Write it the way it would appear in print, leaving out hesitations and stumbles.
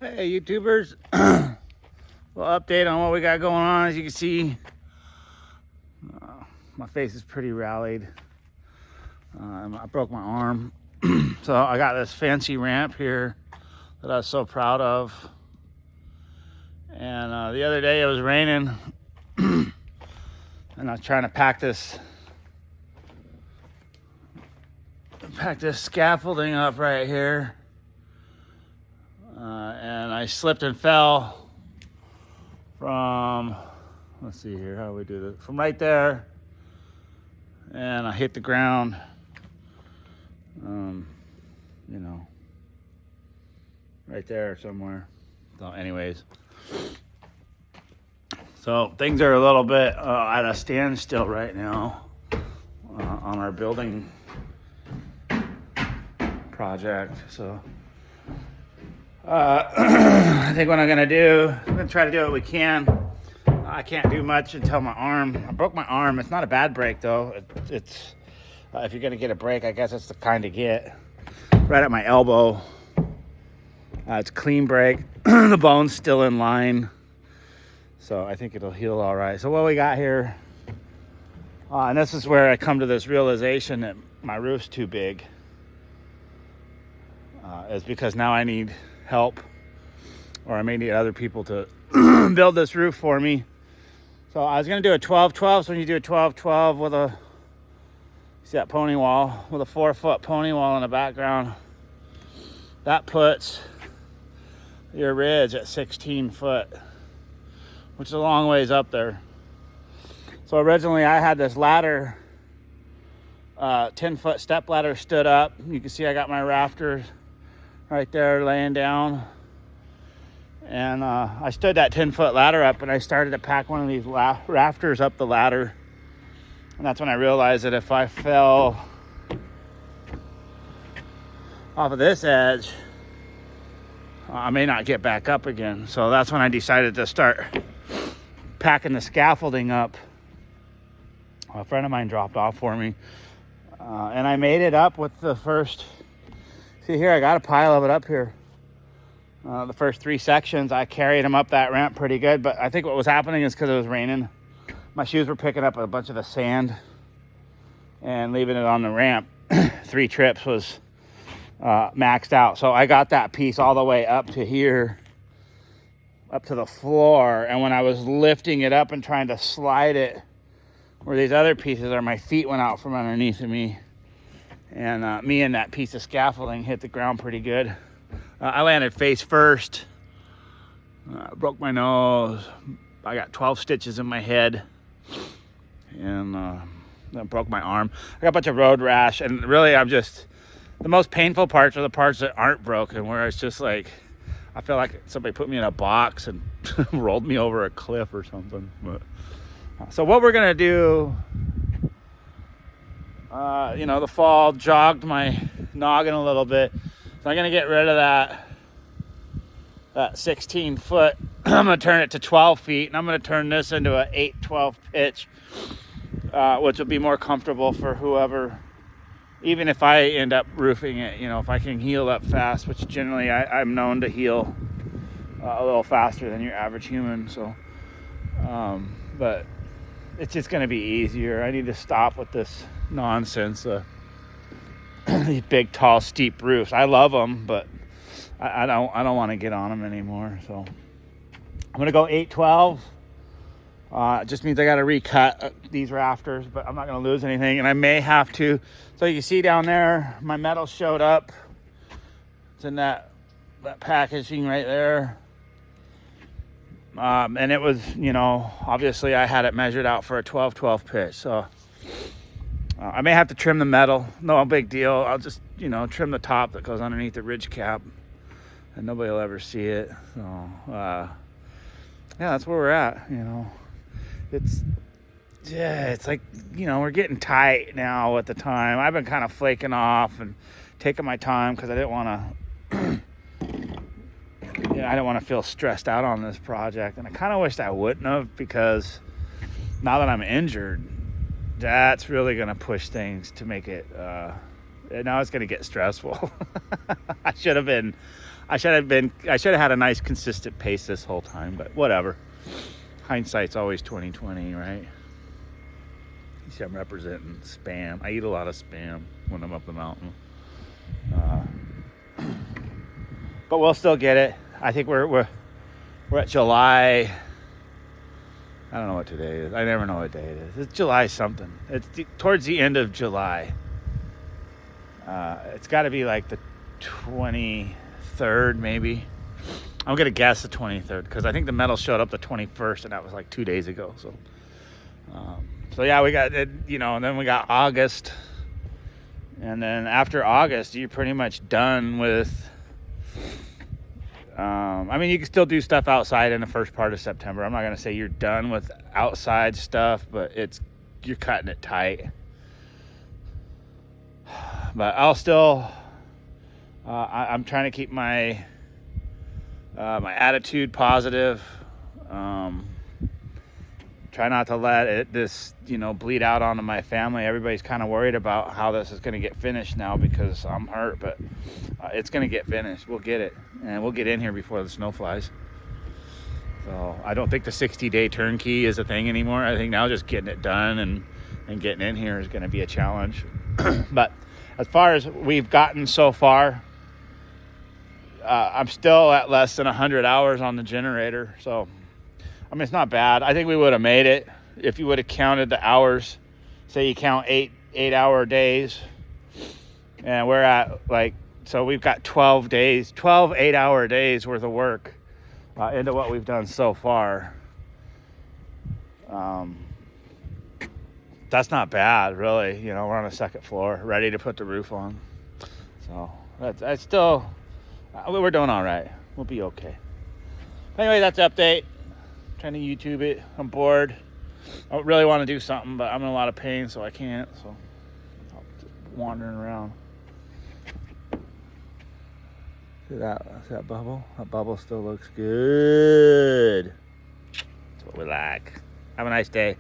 Hey YouTubers, well, update on what we got going on. As you can see, my face is pretty rallied. I broke my arm, so I got this fancy ramp here that I was so proud of. And the other day it was raining, and I was trying to pack this scaffolding up right here. And I slipped and fell from, let's see here, how do we do this? From right there, and I hit the ground, you know, right there somewhere. So anyways, so things are a little bit at a standstill right now on our building project. So I think what I'm gonna try to do what we can. I can't do much until I broke my arm. It's not a bad break though. It's if you're gonna get a break, I guess it's the kind to get right at my elbow. It's a clean break. The bone's still in line, so I think it'll heal all right. So what we got here, and this is where I come to this realization that my roof's too big. Is because now I need help, or I may need other people to build this roof for me. So I was gonna do a 12-12. So when you do a 12-12 with a, see that pony wall, with a 4-foot pony wall in the background, that puts your ridge at 16 foot, which is a long ways up there. So originally I had this ladder, 10-foot step ladder stood up. You can see I got my rafters right there laying down, and I stood that 10-foot ladder up, and I started to pack one of these rafters up the ladder, and that's when I realized that if I fell off of this edge, I may not get back up again. So that's when I decided to start packing the scaffolding up. A friend of mine dropped off for me, and I made it up with the first. See here, I got a pile of it up here. The first 3 sections, I carried them up that ramp pretty good, but I think what was happening is because it was raining, my shoes were picking up a bunch of the sand and leaving it on the ramp. 3 trips was maxed out. So I got that piece all the way up to here, up to the floor, and when I was lifting it up and trying to slide it where these other pieces are, my feet went out from underneath of me. And me and that piece of scaffolding hit the ground pretty good. I landed face first, broke my nose. I got 12 stitches in my head, and I broke my arm. I got a bunch of road rash, and really the most painful parts are the parts that aren't broken, where it's just like, I feel like somebody put me in a box and rolled me over a cliff or something. But, so what we're gonna do, the fall jogged my noggin a little bit. So I'm going to get rid of that 16 foot. I'm going to turn it to 12 feet, and I'm going to turn this into an 8-12 pitch, which will be more comfortable for whoever, even if I end up roofing it, if I can heal up fast, which generally I'm known to heal a little faster than your average human. So, but it's just going to be easier. I need to stop with this nonsense. These big, tall, steep roofs. I love them, but I don't want to get on them anymore. So I'm gonna go 8-12. It just means I got to recut these rafters, but I'm not gonna lose anything, and I may have to. So you see down there, my metal showed up. It's in that packaging right there. And it was, obviously I had it measured out for a 12-12 pitch. So I may have to trim the metal. No big deal. I'll just, trim the top that goes underneath the ridge cap, and nobody will ever see it. So, yeah, that's where we're at, It's like, we're getting tight now at the time. I've been kind of flaking off and taking my time because I didn't want to, I don't want to feel stressed out on this project. And I kind of wished I wouldn't have, because now that I'm injured, that's really going to push things to make it, now it's going to get stressful. I should have I should have had a nice consistent pace this whole time, but whatever. Hindsight's always 20/20, right? You see, I'm representing Spam. I eat a lot of Spam when I'm up the mountain. But we'll still get it. I think we're at July. I don't know what today is. I never know what day it is. It's July something. It's towards the end of July. It's got to be like the 23rd, maybe. I'm gonna guess the 23rd because I think the medal showed up the 21st, and that was like 2 days ago. So yeah, we got it, and then we got August, and then after August, you're pretty much done with. I mean, you can still do stuff outside in the first part of September. I'm not gonna say you're done with outside stuff, but you're cutting it tight. But I'll still. I'm trying to keep my attitude positive. Try not to let this bleed out onto my family. Everybody's kind of worried about how this is going to get finished now because I'm hurt, but it's going to get finished. We'll get it, and we'll get in here before the snow flies. So I don't think the 60-day turnkey is a thing anymore. I think now just getting it done and getting in here is going to be a challenge. But as far as we've gotten so far, I'm still at less than 100 hours on the generator. So, I mean, it's not bad. I think we would have made it if you would have counted the hours. Say you count 8-hour days. And we're at so we've got 12 8-hour days worth of work into what we've done so far. That's not bad, really. We're on the second floor, ready to put the roof on. So that's still, we're doing all right. We'll be okay. Anyway, that's the update. Trying to YouTube it. I'm bored. I really want to do something, but I'm in a lot of pain, so I can't. So I'm just wandering around. See that bubble? That bubble still looks good. That's what we like. Have a nice day.